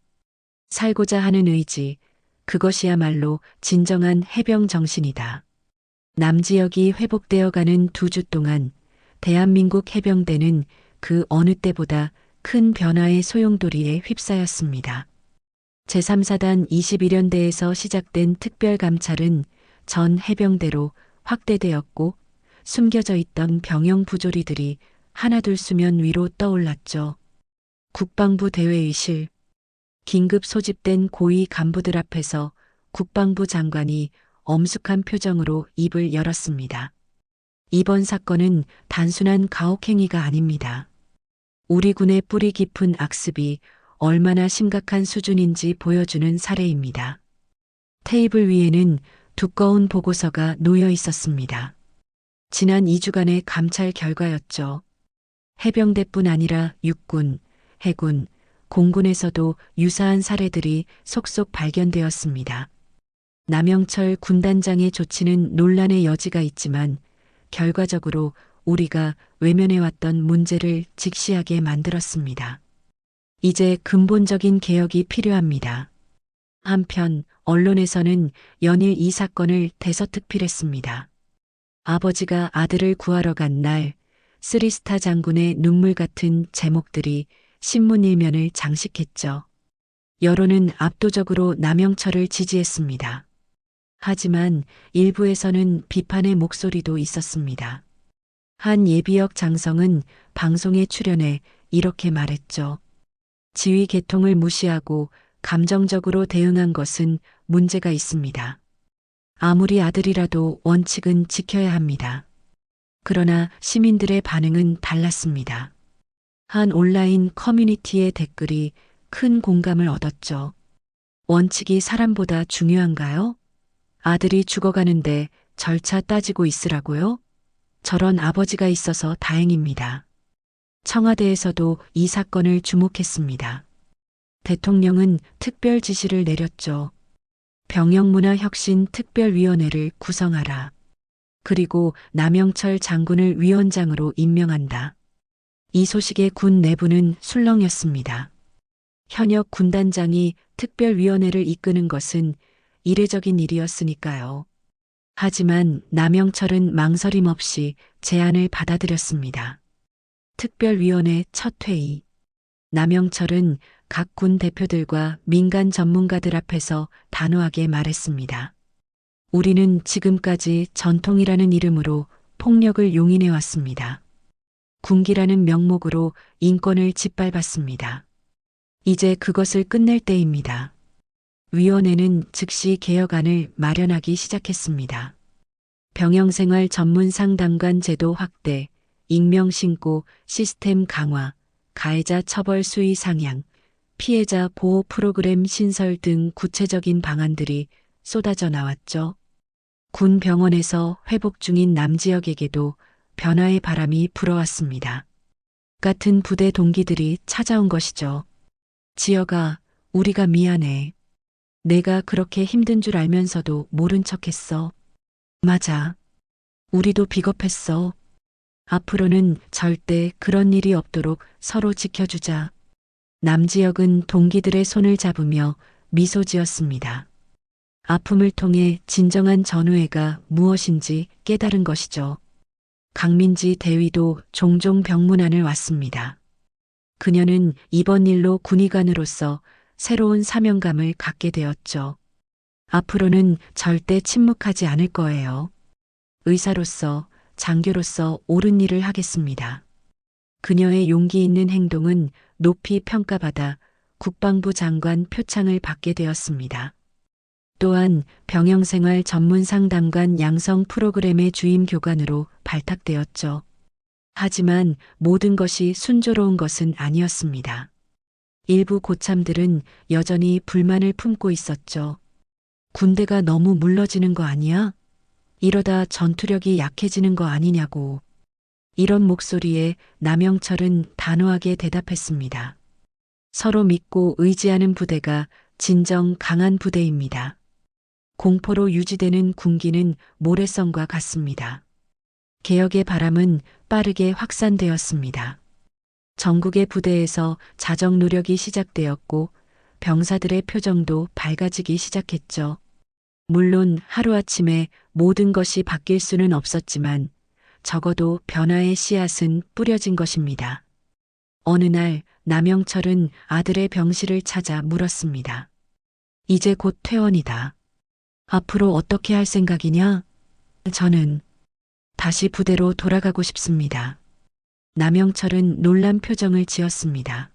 살고자 하는 의지, 그것이야말로 진정한 해병 정신이다. 남지혁이 회복되어가는 2주 동안 대한민국 해병대는 그 어느 때보다 큰 변화의 소용돌이에 휩싸였습니다. 제3사단 21연대에서 시작된 특별감찰은 전 해병대로 확대되었고 숨겨져 있던 병영 부조리들이 하나둘 수면 위로 떠올랐죠. 국방부 대회의실. 긴급 소집된 고위 간부들 앞에서 국방부 장관이 엄숙한 표정으로 입을 열었습니다. 이번 사건은 단순한 가혹행위가 아닙니다. 우리 군의 뿌리 깊은 악습이 얼마나 심각한 수준인지 보여주는 사례입니다. 테이블 위에는 두꺼운 보고서가 놓여 있었습니다. 지난 2주간의 감찰 결과였죠. 해병대뿐 아니라 육군, 해군, 공군에서도 유사한 사례들이 속속 발견되었습니다. 남영철 군단장의 조치는 논란의 여지가 있지만 결과적으로 우리가 외면해왔던 문제를 직시하게 만들었습니다. 이제 근본적인 개혁이 필요합니다. 한편 언론에서는 연일 이 사건을 대서특필했습니다. 아버지가 아들을 구하러 간 날, 쓰리스타 장군의 눈물 같은 제목들이 신문 일면을 장식했죠. 여론은 압도적으로 남영철을 지지했습니다. 하지만 일부에서는 비판의 목소리도 있었습니다. 한 예비역 장성은 방송에 출연해 이렇게 말했죠. 지휘 계통을 무시하고 감정적으로 대응한 것은 문제가 있습니다. 아무리 아들이라도 원칙은 지켜야 합니다. 그러나 시민들의 반응은 달랐습니다. 한 온라인 커뮤니티의 댓글이 큰 공감을 얻었죠. 원칙이 사람보다 중요한가요? 아들이 죽어가는데 절차 따지고 있으라고요? 저런 아버지가 있어서 다행입니다. 청와대에서도 이 사건을 주목했습니다. 대통령은 특별 지시를 내렸죠. 병영문화혁신특별위원회를 구성하라. 그리고 남영철 장군을 위원장으로 임명한다. 이 소식에 군 내부는 술렁였습니다. 현역 군단장이 특별위원회를 이끄는 것은 이례적인 일이었으니까요. 하지만 남영철은 망설임 없이 제안을 받아들였습니다. 특별위원회 첫 회의. 남영철은 각 군 대표들과 민간 전문가들 앞에서 단호하게 말했습니다. 우리는 지금까지 전통이라는 이름으로 폭력을 용인해 왔습니다. 군기라는 명목으로 인권을 짓밟았습니다. 이제 그것을 끝낼 때입니다. 위원회는 즉시 개혁안을 마련하기 시작했습니다. 병영생활 전문 상담관 제도 확대, 익명 신고 시스템 강화, 가해자 처벌 수위 상향, 피해자 보호 프로그램 신설 등 구체적인 방안들이 쏟아져 나왔죠. 군 병원에서 회복 중인 남지혁에게도 변화의 바람이 불어왔습니다. 같은 부대 동기들이 찾아온 것이죠. 지혁아, 우리가 미안해. 내가 그렇게 힘든 줄 알면서도 모른 척했어. 맞아. 우리도 비겁했어. 앞으로는 절대 그런 일이 없도록 서로 지켜주자. 남지혁은 동기들의 손을 잡으며 미소 지었습니다. 아픔을 통해 진정한 전우애가 무엇인지 깨달은 것이죠. 강민지 대위도 종종 병문안을 왔습니다. 그녀는 이번 일로 군의관으로서 새로운 사명감을 갖게 되었죠. 앞으로는 절대 침묵하지 않을 거예요. 의사로서, 장교로서 옳은 일을 하겠습니다. 그녀의 용기 있는 행동은 높이 평가받아 국방부 장관 표창을 받게 되었습니다. 또한 병영생활 전문 상담관 양성 프로그램의 주임 교관으로 발탁되었죠. 하지만 모든 것이 순조로운 것은 아니었습니다. 일부 고참들은 여전히 불만을 품고 있었죠. 군대가 너무 물러지는 거 아니야? 이러다 전투력이 약해지는 거 아니냐고. 이런 목소리에 남영철은 단호하게 대답했습니다. 서로 믿고 의지하는 부대가 진정 강한 부대입니다. 공포로 유지되는 군기는 모래성과 같습니다. 개혁의 바람은 빠르게 확산되었습니다. 전국의 부대에서 자정 노력이 시작되었고 병사들의 표정도 밝아지기 시작했죠. 물론 하루아침에 모든 것이 바뀔 수는 없었지만 적어도 변화의 씨앗은 뿌려진 것입니다. 어느 날 남영철은 아들의 병실을 찾아 물었습니다. 이제 곧 퇴원이다. 앞으로 어떻게 할 생각이냐? 저는 다시 부대로 돌아가고 싶습니다. 남영철은 놀란 표정을 지었습니다.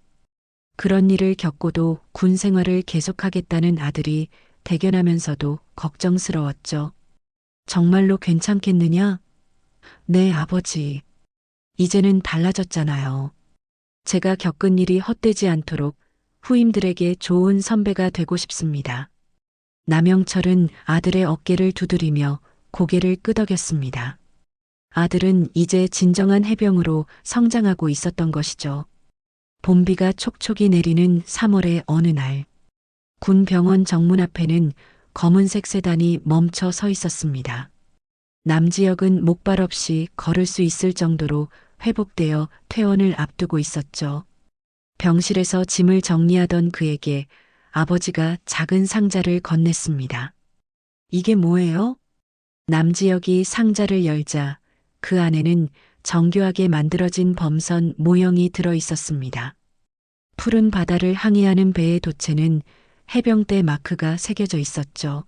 그런 일을 겪고도 군 생활을 계속하겠다는 아들이 대견하면서도 걱정스러웠죠. 정말로 괜찮겠느냐? 네, 아버지. 이제는 달라졌잖아요. 제가 겪은 일이 헛되지 않도록 후임들에게 좋은 선배가 되고 싶습니다. 남영철은 아들의 어깨를 두드리며 고개를 끄덕였습니다. 아들은 이제 진정한 해병으로 성장하고 있었던 것이죠. 봄비가 촉촉이 내리는 3월의 어느 날, 군 병원 정문 앞에는 검은색 세단이 멈춰 서 있었습니다. 남지혁은 목발 없이 걸을 수 있을 정도로 회복되어 퇴원을 앞두고 있었죠. 병실에서 짐을 정리하던 그에게 아버지가 작은 상자를 건넸습니다. 이게 뭐예요? 남지혁이 상자를 열자 그 안에는 정교하게 만들어진 범선 모형이 들어 있었습니다. 푸른 바다를 항해하는 배의 돛에는 해병대 마크가 새겨져 있었죠.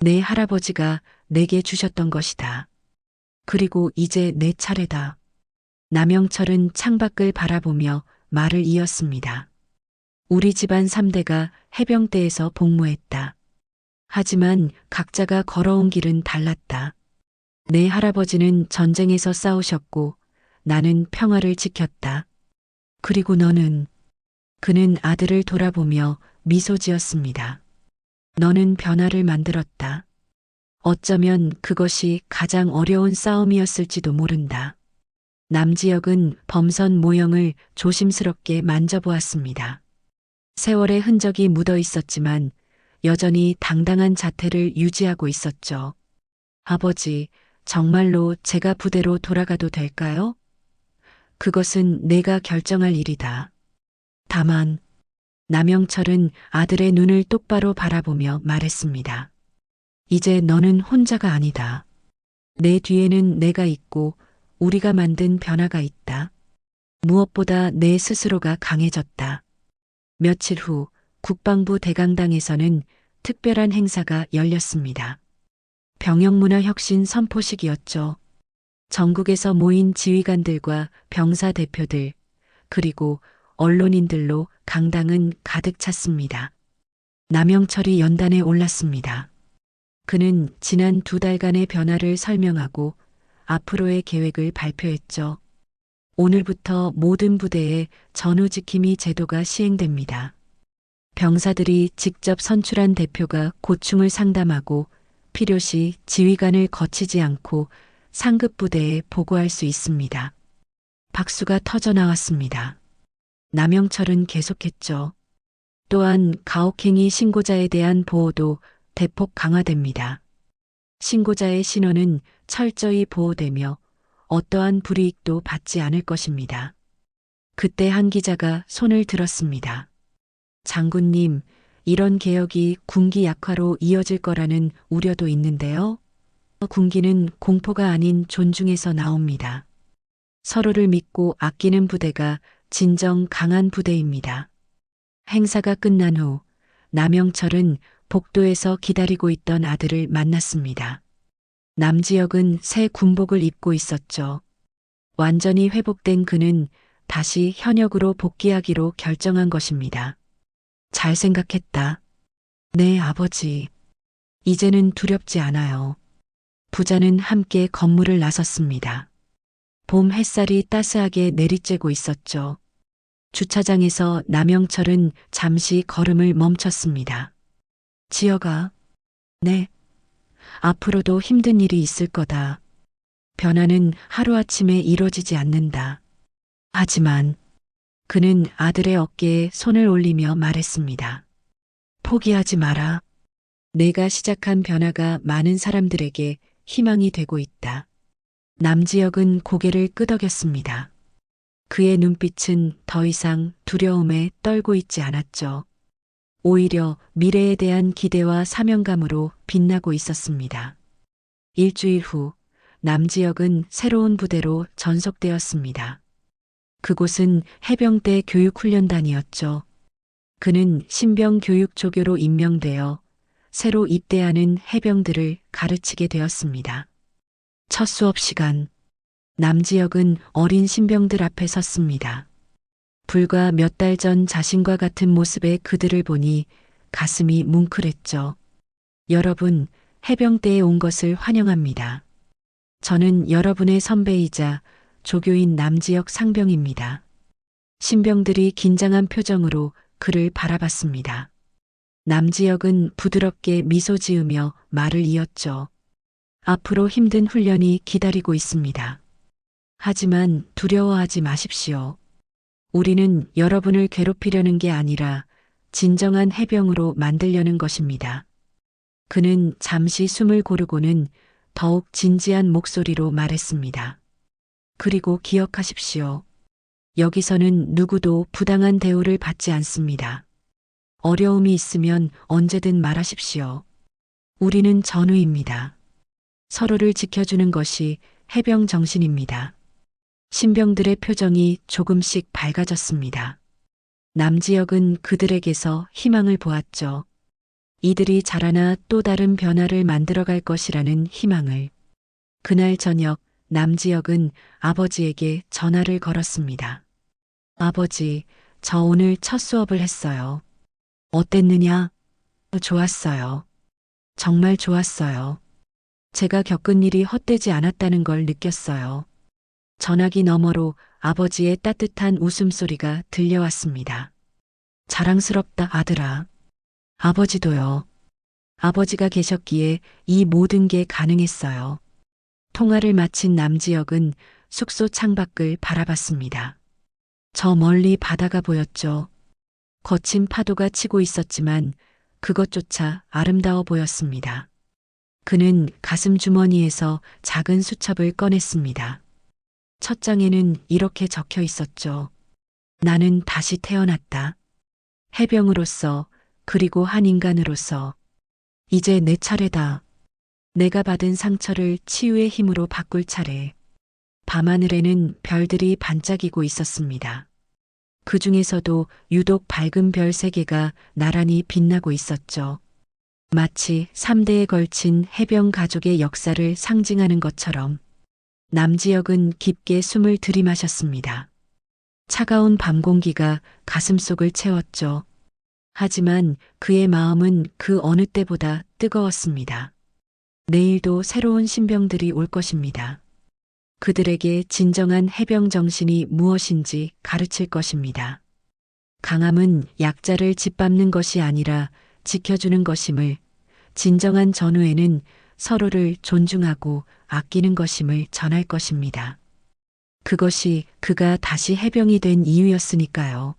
내 할아버지가 내게 주셨던 것이다. 그리고 이제 내 차례다. 남영철은 창밖을 바라보며 말을 이었습니다. 우리 집안 3대가 해병대에서 복무했다. 하지만 각자가 걸어온 길은 달랐다. 내 할아버지는 전쟁에서 싸우셨고 나는 평화를 지켰다. 그리고 너는, 그는 아들을 돌아보며 미소 지었습니다. 너는 변화를 만들었다. 어쩌면 그것이 가장 어려운 싸움이었을지도 모른다. 남지혁은 범선 모형을 조심스럽게 만져보았습니다. 세월의 흔적이 묻어 있었지만 여전히 당당한 자태를 유지하고 있었죠. 아버지, 정말로 제가 부대로 돌아가도 될까요? 그것은 내가 결정할 일이다. 다만, 남영철은 아들의 눈을 똑바로 바라보며 말했습니다. 이제 너는 혼자가 아니다. 내 뒤에는 내가 있고 우리가 만든 변화가 있다. 무엇보다 내 스스로가 강해졌다. 며칠 후 국방부 대강당에서는 특별한 행사가 열렸습니다. 병영문화혁신 선포식이었죠. 전국에서 모인 지휘관들과 병사 대표들, 그리고 언론인들로 강당은 가득 찼습니다. 남영철이 연단에 올랐습니다. 그는 지난 2달간의 변화를 설명하고 앞으로의 계획을 발표했죠. 오늘부터 모든 부대에 전후지킴이 제도가 시행됩니다. 병사들이 직접 선출한 대표가 고충을 상담하고 필요시 지휘관을 거치지 않고 상급 부대에 보고할 수 있습니다. 박수가 터져 나왔습니다. 남영철은 계속했죠. 또한 가혹행위 신고자에 대한 보호도 대폭 강화됩니다. 신고자의 신원은 철저히 보호되며 어떠한 불이익도 받지 않을 것입니다. 그때 한 기자가 손을 들었습니다. 장군님, 이런 개혁이 군기 약화로 이어질 거라는 우려도 있는데요. 군기는 공포가 아닌 존중에서 나옵니다. 서로를 믿고 아끼는 부대가 진정 강한 부대입니다. 행사가 끝난 후 남영철은 복도에서 기다리고 있던 아들을 만났습니다. 남지혁은 새 군복을 입고 있었죠. 완전히 회복된 그는 다시 현역으로 복귀하기로 결정한 것입니다. 잘 생각했다. 네, 아버지. 이제는 두렵지 않아요. 부자는 함께 건물을 나섰습니다. 봄 햇살이 따스하게 내리쬐고 있었죠. 주차장에서 남영철은 잠시 걸음을 멈췄습니다. 지혁아. 네. 앞으로도 힘든 일이 있을 거다. 변화는 하루아침에 이루어지지 않는다. 하지만 그는 아들의 어깨에 손을 올리며 말했습니다. 포기하지 마라. 내가 시작한 변화가 많은 사람들에게 희망이 되고 있다. 남지혁은 고개를 끄덕였습니다. 그의 눈빛은 더 이상 두려움에 떨고 있지 않았죠. 오히려 미래에 대한 기대와 사명감으로 빛나고 있었습니다. 일주일 후 남지혁은 새로운 부대로 전속되었습니다. 그곳은 해병대 교육훈련단이었죠. 그는 신병 교육 조교로 임명되어 새로 입대하는 해병들을 가르치게 되었습니다. 첫 수업 시간, 남지혁은 어린 신병들 앞에 섰습니다. 불과 몇 달 전 자신과 같은 모습의 그들을 보니 가슴이 뭉클했죠. 여러분, 해병대에 온 것을 환영합니다. 저는 여러분의 선배이자 조교인 남지혁 상병입니다. 신병들이 긴장한 표정으로 그를 바라봤습니다. 남지혁은 부드럽게 미소 지으며 말을 이었죠. 앞으로 힘든 훈련이 기다리고 있습니다. 하지만 두려워하지 마십시오. 우리는 여러분을 괴롭히려는 게 아니라 진정한 해병으로 만들려는 것입니다. 그는 잠시 숨을 고르고는 더욱 진지한 목소리로 말했습니다. 그리고 기억하십시오. 여기서는 누구도 부당한 대우를 받지 않습니다. 어려움이 있으면 언제든 말하십시오. 우리는 전우입니다. 서로를 지켜주는 것이 해병 정신입니다. 신병들의 표정이 조금씩 밝아졌습니다. 남지혁은 그들에게서 희망을 보았죠. 이들이 자라나 또 다른 변화를 만들어갈 것이라는 희망을. 그날 저녁 남지혁은 아버지에게 전화를 걸었습니다. 아버지, 저 오늘 첫 수업을 했어요. 어땠느냐? 좋았어요. 정말 좋았어요. 제가 겪은 일이 헛되지 않았다는 걸 느꼈어요. 전화기 너머로 아버지의 따뜻한 웃음소리가 들려왔습니다. 자랑스럽다, 아들아. 아버지도요. 아버지가 계셨기에 이 모든 게 가능했어요. 통화를 마친 남지혁은 숙소 창밖을 바라봤습니다. 저 멀리 바다가 보였죠. 거친 파도가 치고 있었지만 그것조차 아름다워 보였습니다. 그는 가슴 주머니에서 작은 수첩을 꺼냈습니다. 첫 장에는 이렇게 적혀 있었죠. 나는 다시 태어났다. 해병으로서, 그리고 한 인간으로서. 이제 내 차례다. 내가 받은 상처를 치유의 힘으로 바꿀 차례. 밤하늘에는 별들이 반짝이고 있었습니다. 그 중에서도 유독 밝은 별 3개가 나란히 빛나고 있었죠. 마치 3대에 걸친 해병 가족의 역사를 상징하는 것처럼. 남지혁은 깊게 숨을 들이마셨습니다. 차가운 밤 공기가 가슴속을 채웠죠. 하지만 그의 마음은 그 어느 때보다 뜨거웠습니다. 내일도 새로운 신병들이 올 것입니다. 그들에게 진정한 해병 정신이 무엇인지 가르칠 것입니다. 강함은 약자를 짓밟는 것이 아니라 지켜주는 것임을, 진정한 전우에는 서로를 존중하고 아끼는 것임을 전할 것입니다. 그것이 그가 다시 해병이 된 이유였으니까요.